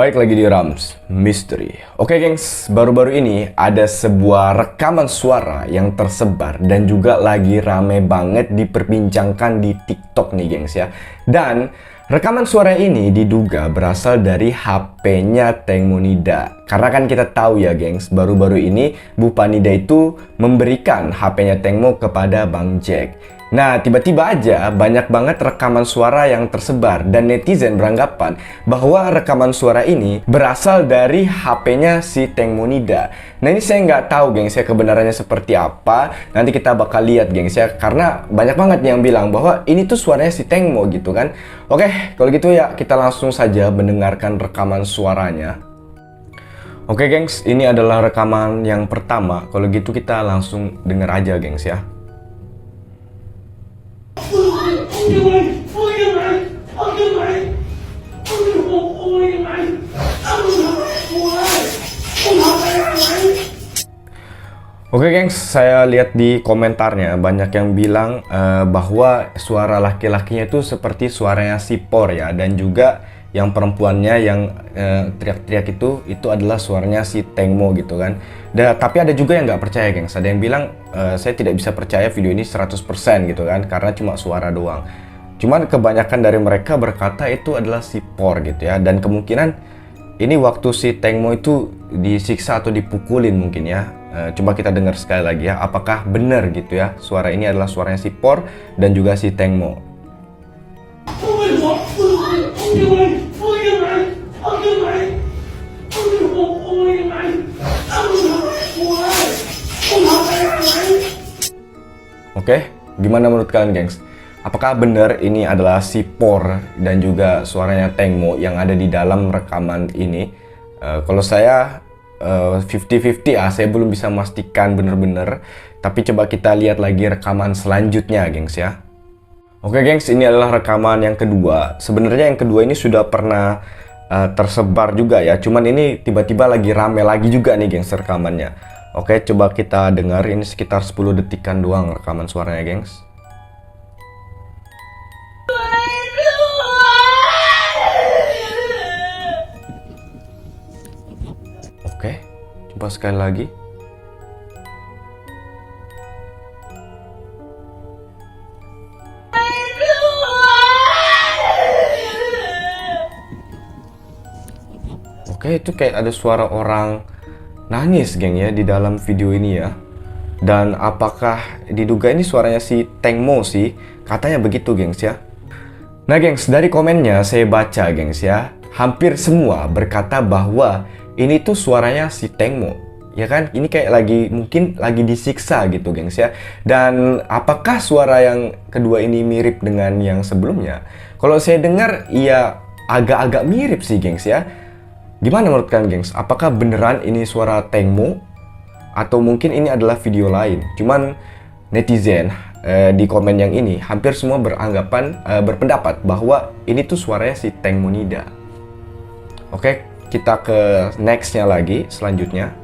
Baik lagi di Rams Mystery. Oke gengs, baru-baru ini ada sebuah rekaman suara yang tersebar dan juga lagi rame banget diperbincangkan di TikTok nih gengs ya. Dan rekaman suara ini diduga berasal dari HP-nya Teng Monida. Karena kan kita tahu ya gengs, baru-baru ini Bu Panida itu memberikan HP-nya Tengmo kepada Bang Jack. Nah, tiba-tiba aja banyak banget rekaman suara yang tersebar dan netizen beranggapan bahwa rekaman suara ini berasal dari HP-nya si Teng Monida. Nah, ini saya nggak tahu gengs ya kebenarannya seperti apa. Nanti kita bakal lihat gengs ya, karena banyak banget yang bilang bahwa ini tuh suaranya si Tengmo gitu kan. Oke, kalau gitu ya kita langsung saja mendengarkan rekaman suaranya. Oke gengs, ini adalah rekaman yang pertama. Kalau gitu kita langsung denger aja gengs ya. Oke gengs, saya lihat di komentarnya banyak yang bilang bahwa suara laki-lakinya itu seperti suaranya si Por ya, dan juga yang perempuannya yang teriak-teriak itu adalah suaranya si Tengmo gitu kan. Tapi ada juga yang nggak percaya gengs, ada yang bilang saya tidak bisa percaya video ini 100% gitu kan, karena cuma suara doang. Cuman kebanyakan dari mereka berkata itu adalah si Por gitu ya, dan kemungkinan ini waktu si Tengmo itu disiksa atau dipukulin mungkin ya. Coba kita dengar sekali lagi ya, apakah benar gitu ya suara ini adalah suaranya si Por dan juga si Tengmo. Oke, gimana menurut kalian gengs? Apakah benar ini adalah si Por dan juga suaranya Tengmo yang ada di dalam rekaman ini? Kalau saya 50-50 ya, saya belum bisa memastikan bener-bener. Tapi coba kita lihat lagi rekaman selanjutnya gengs ya. Oke gengs, ini adalah rekaman yang kedua. Sebenarnya yang kedua ini sudah pernah tersebar juga ya, cuman ini tiba-tiba lagi rame lagi juga nih gengs rekamannya. Oke, coba kita dengar, ini sekitar 10 detikan doang rekaman suaranya gengs. Oke, coba sekali lagi. Oke, itu kayak ada suara orang nangis geng ya di dalam video ini ya. Dan apakah diduga ini suaranya si Tengmo sih? Katanya begitu gengs ya. Nah gengs, dari komennya saya baca gengs ya, hampir semua berkata bahwa ini tuh suaranya si Tengmo. Ya kan, ini kayak mungkin lagi disiksa gitu gengs ya. Dan apakah suara yang kedua ini mirip dengan yang sebelumnya? Kalau saya dengar ya agak-agak mirip sih gengs ya. Gimana menurut kalian gengs? Apakah beneran ini suara Tengmo? Atau mungkin ini adalah video lain? Cuman netizen di komen yang ini hampir semua berpendapat bahwa ini tuh suaranya si Teng Monida. Oke, kita ke nextnya lagi, selanjutnya.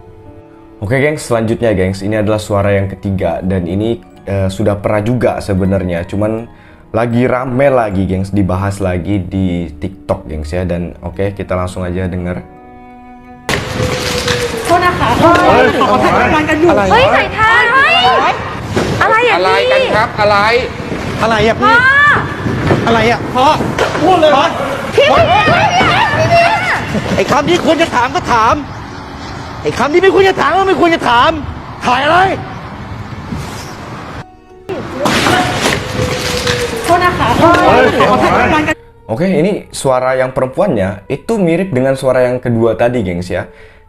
Oke gengs, selanjutnya gengs, ini adalah suara yang ketiga. Dan ini sudah pernah juga sebenarnya, cuman lagi rame lagi gengs, dibahas lagi di TikTok gengs ya. Dan oke, kita langsung aja denger. โทษนะคะขอถ่ายรายการกันอยู่เฮ้ยสายทานเฮ้ยอะไรอ่ะ อะไร พี่ กันครับอะไร อะไรอ่ะ พ่ พี่ อ อะไรอ่ะพ่อพูดเลยพ่อ พี่เนี่ย ไอ้คำที่ควรจะถามก็ถาม ไอ้คำที่ไม่ควรจะถามก็ไม่ควรจะถาม ถ่ายอะไร โทษนะคะขอถ่ายรายการกัน Oke, ini suara yang perempuannya itu mirip dengan suara yang kedua tadi gengs ya.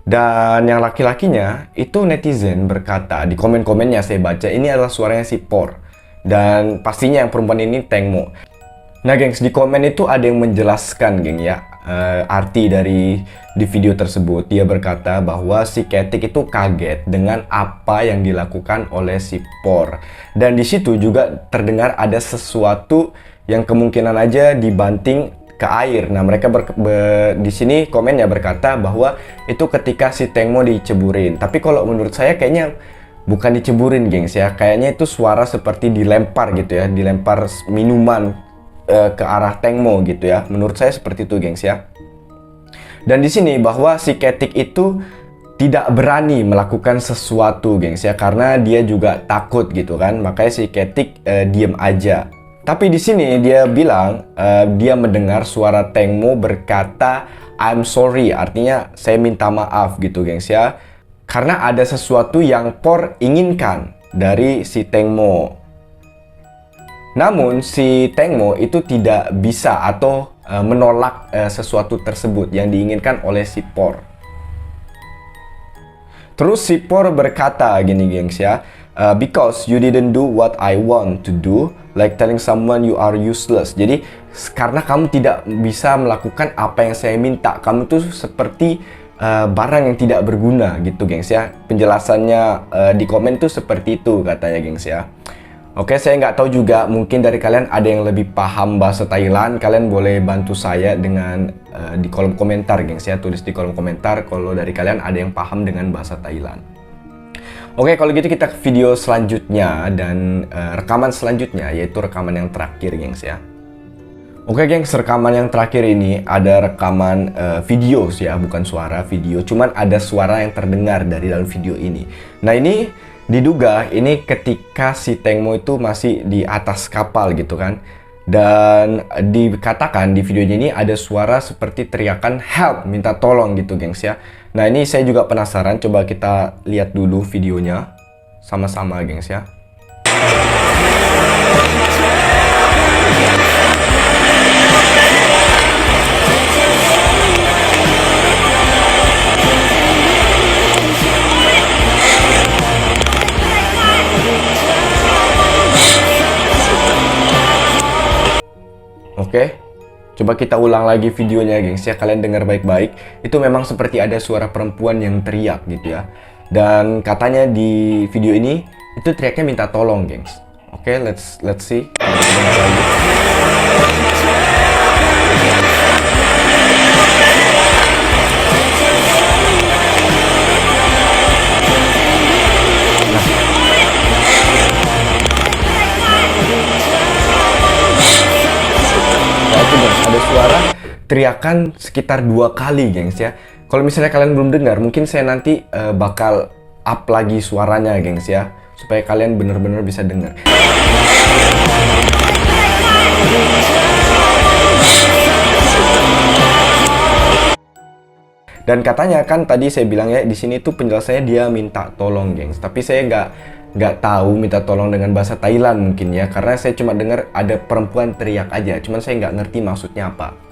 Dan yang laki-lakinya itu netizen berkata di komen-komennya saya baca ini adalah suaranya si Por. Dan pastinya yang perempuan ini Tengmo. Nah gengs, di komen itu ada yang menjelaskan geng ya arti dari di video tersebut. Dia berkata bahwa si Ketik itu kaget dengan apa yang dilakukan oleh si Por. Dan di situ juga terdengar ada sesuatu yang kemungkinan aja dibanting ke air. Nah, mereka di sini komennya berkata bahwa itu ketika si Tengmo diceburin. Tapi kalau menurut saya kayaknya bukan diceburin, gengs ya. Kayaknya itu suara seperti dilempar gitu ya, dilempar minuman ke arah Tengmo gitu ya. Menurut saya seperti itu, gengs ya. Dan di sini bahwa si Ketik itu tidak berani melakukan sesuatu, gengs ya, karena dia juga takut gitu kan. Makanya si Ketik diem aja. Tapi di sini dia bilang dia mendengar suara Teng Mo berkata I'm sorry, artinya saya minta maaf gitu, gengs ya. Karena ada sesuatu yang Por inginkan dari si Teng Mo. Namun si Teng Mo itu tidak bisa atau menolak sesuatu tersebut yang diinginkan oleh si Por. Terus si Por berkata gini, gengs ya, because you didn't do what I want to do, like telling someone you are useless. Jadi karena kamu tidak bisa melakukan apa yang saya minta, kamu tuh seperti barang yang tidak berguna gitu, gengs ya. Penjelasannya di komen tuh seperti itu katanya, gengs ya. Oke, saya nggak tahu juga, mungkin dari kalian ada yang lebih paham bahasa Thailand, kalian boleh bantu saya dengan di kolom komentar, gengs ya. Tulis di kolom komentar kalau dari kalian ada yang paham dengan bahasa Thailand. Oke, kalau gitu kita ke video selanjutnya dan rekaman selanjutnya, yaitu rekaman yang terakhir, gengs ya. Oke, gengs, rekaman yang terakhir ini ada rekaman video sih ya, bukan suara, video. Cuman ada suara yang terdengar dari dalam video ini. Nah, ini diduga ini ketika si Teng Mo itu masih di atas kapal gitu kan. Dan dikatakan di videonya ini ada suara seperti teriakan help, minta tolong gitu, gengs ya. Nah, ini saya juga penasaran, coba kita lihat dulu videonya sama-sama, gengs ya. Oke, coba kita ulang lagi videonya, gengs ya. Kalian dengar baik-baik. Itu memang seperti ada suara perempuan yang teriak gitu ya. Dan katanya di video ini itu teriaknya minta tolong, gengs. Oke, let's see. Ada suara teriakan sekitar 2 kali, gengs ya. Kalau misalnya kalian belum dengar, mungkin saya nanti bakal up lagi suaranya, gengs ya, supaya kalian benar-benar bisa dengar. Dan katanya kan tadi saya bilang ya, di sini tuh penjelasannya dia minta tolong, gengs. Tapi saya nggak tahu minta tolong dengan bahasa Thailand mungkin ya, karena saya cuma dengar ada perempuan teriak aja, cuman saya nggak ngerti maksudnya apa.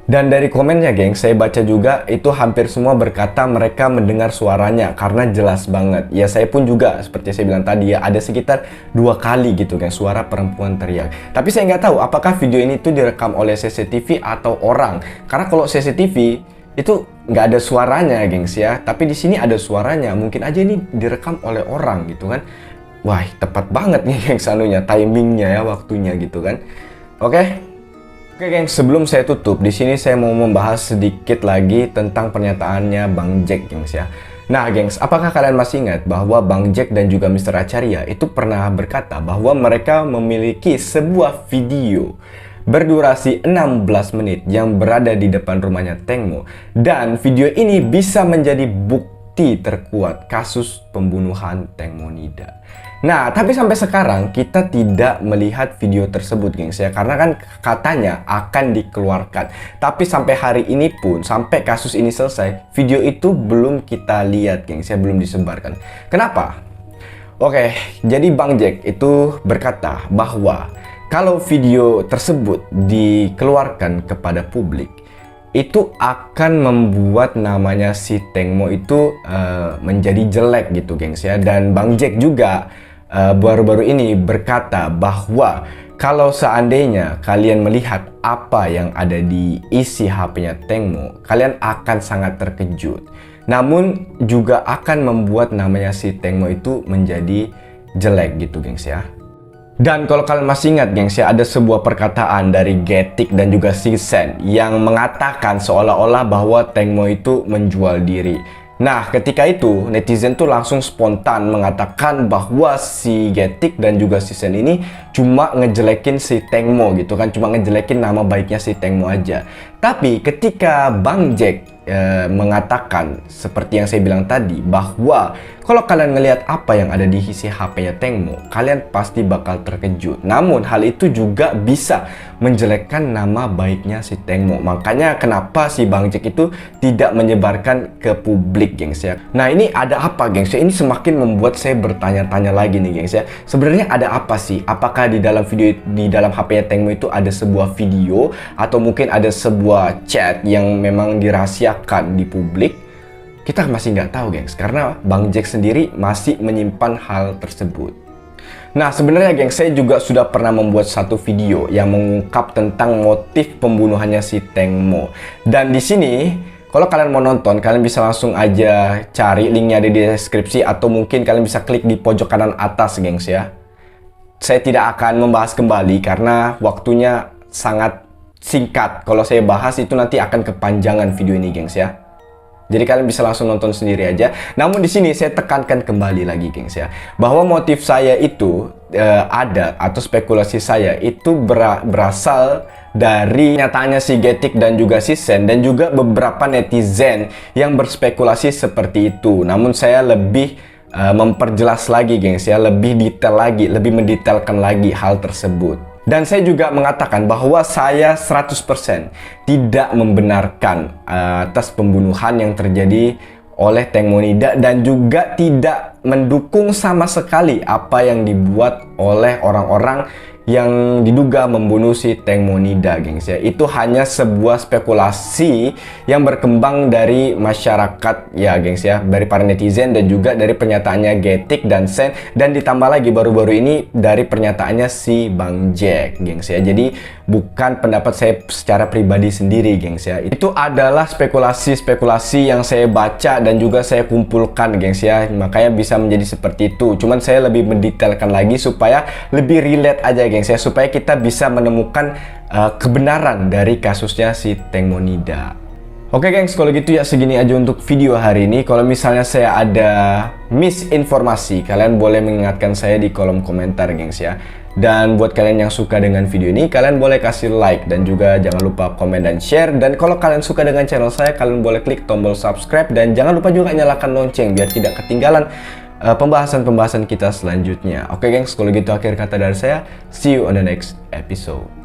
Dan dari komennya, gengs, saya baca juga itu hampir semua berkata mereka mendengar suaranya karena jelas banget. Ya, saya pun juga seperti saya bilang tadi ya, ada sekitar 2 kali gitu, gengs, suara perempuan teriak. Tapi saya nggak tahu apakah video ini tuh direkam oleh CCTV atau orang, karena kalau CCTV itu nggak ada suaranya, gengs ya. Tapi di sini ada suaranya, mungkin aja ini direkam oleh orang gitu kan. Wah, tepat banget nih, gengs, anunya, timingnya ya, waktunya gitu kan. Oke, gengs, sebelum saya tutup, di sini saya mau membahas sedikit lagi tentang pernyataannya Bang Jack, gengs ya. Nah, gengs, apakah kalian masih ingat bahwa Bang Jack dan juga Mr. Acharya itu pernah berkata bahwa mereka memiliki sebuah video berdurasi 16 menit yang berada di depan rumahnya Teng Mo, dan video ini bisa menjadi bukti terkuat kasus pembunuhan Teng Mo Nida. Nah, tapi sampai sekarang kita tidak melihat video tersebut, gengs ya, karena kan katanya akan dikeluarkan. Tapi sampai hari ini pun, sampai kasus ini selesai, video itu belum kita lihat, gengs ya, belum disebarkan. Kenapa? Oke, jadi Bang Jack itu berkata bahwa kalau video tersebut dikeluarkan kepada publik, itu akan membuat namanya si Teng Mo itu menjadi jelek gitu, gengs ya. Dan Bang Jack juga baru-baru ini berkata bahwa kalau seandainya kalian melihat apa yang ada di isi HP-nya Teng Mo, kalian akan sangat terkejut. Namun juga akan membuat namanya si Teng Mo itu menjadi jelek gitu, gengs ya. Dan kalau kalian masih ingat, gengs ya, ada sebuah perkataan dari Getik dan juga Sisen yang mengatakan seolah-olah bahwa Teng Mo itu menjual diri. Nah, ketika itu netizen tuh langsung spontan mengatakan bahwa si Getik dan juga Sisen ini cuma ngejelekin si Teng Mo gitu kan, cuma ngejelekin nama baiknya si Teng Mo aja. Tapi ketika Bang Jack mengatakan seperti yang saya bilang tadi, bahwa kalau kalian ngelihat apa yang ada di isi HP-nya Tengmo, kalian pasti bakal terkejut. Namun hal itu juga bisa menjelekkan nama baiknya si Tengmo. Makanya kenapa si Bang Jack itu tidak menyebarkan ke publik, gengs ya. Nah, ini ada apa, gengs ya? Ini semakin membuat saya bertanya-tanya lagi nih, gengs ya. Sebenarnya ada apa sih? Apakah di dalam HP-nya Tengmo itu ada sebuah video atau mungkin ada sebuah chat yang memang dirahasiakan di publik? Kita masih nggak tahu, gengs, karena Bang Jack sendiri masih menyimpan hal tersebut. Nah, sebenarnya, gengs, saya juga sudah pernah membuat satu video yang mengungkap tentang motif pembunuhannya si Tengmo. Dan di sini, kalau kalian mau nonton, kalian bisa langsung aja cari, linknya ada di deskripsi, atau mungkin kalian bisa klik di pojok kanan atas, gengs ya. Saya tidak akan membahas kembali karena waktunya sangat singkat. Kalau saya bahas itu nanti akan kepanjangan video ini, gengs ya. Jadi kalian bisa langsung nonton sendiri aja. Namun di sini saya tekankan kembali lagi, gengs ya, bahwa motif saya itu ada, atau spekulasi saya itu berasal dari nyatanya si Getik dan juga si Sen, dan juga beberapa netizen yang berspekulasi seperti itu. Namun saya lebih memperjelas lagi, gengs ya, lebih detail lagi, lebih mendetailkan lagi hal tersebut. Dan saya juga mengatakan bahwa saya 100% tidak membenarkan atas pembunuhan yang terjadi oleh Tengmo Nida, dan juga tidak mendukung sama sekali apa yang dibuat oleh orang-orang yang diduga membunuh si Tengmo Nida, gengs ya. Itu hanya sebuah spekulasi yang berkembang dari masyarakat ya, gengs ya, dari para netizen dan juga dari pernyataannya Getik dan Sen, dan ditambah lagi baru-baru ini dari pernyataannya si Bang Jack, gengs ya. Jadi bukan pendapat saya secara pribadi sendiri, gengs ya. Itu adalah spekulasi-spekulasi yang saya baca dan juga saya kumpulkan, gengs ya. Makanya bisa menjadi seperti itu. Cuman saya lebih mendetailkan lagi supaya lebih relate aja, gengs ya, supaya kita bisa menemukan kebenaran dari kasusnya si Tengmo Nida. Oke, gengs, kalau gitu ya segini aja untuk video hari ini. Kalau misalnya saya ada misinformasi, kalian boleh mengingatkan saya di kolom komentar, gengs ya. Dan buat kalian yang suka dengan video ini, kalian boleh kasih like dan juga jangan lupa komen dan share. Dan kalau kalian suka dengan channel saya, kalian boleh klik tombol subscribe dan jangan lupa juga nyalakan lonceng biar tidak ketinggalan pembahasan-pembahasan kita selanjutnya. Oke, gengs, kalau gitu akhir kata dari saya. See you on the next episode.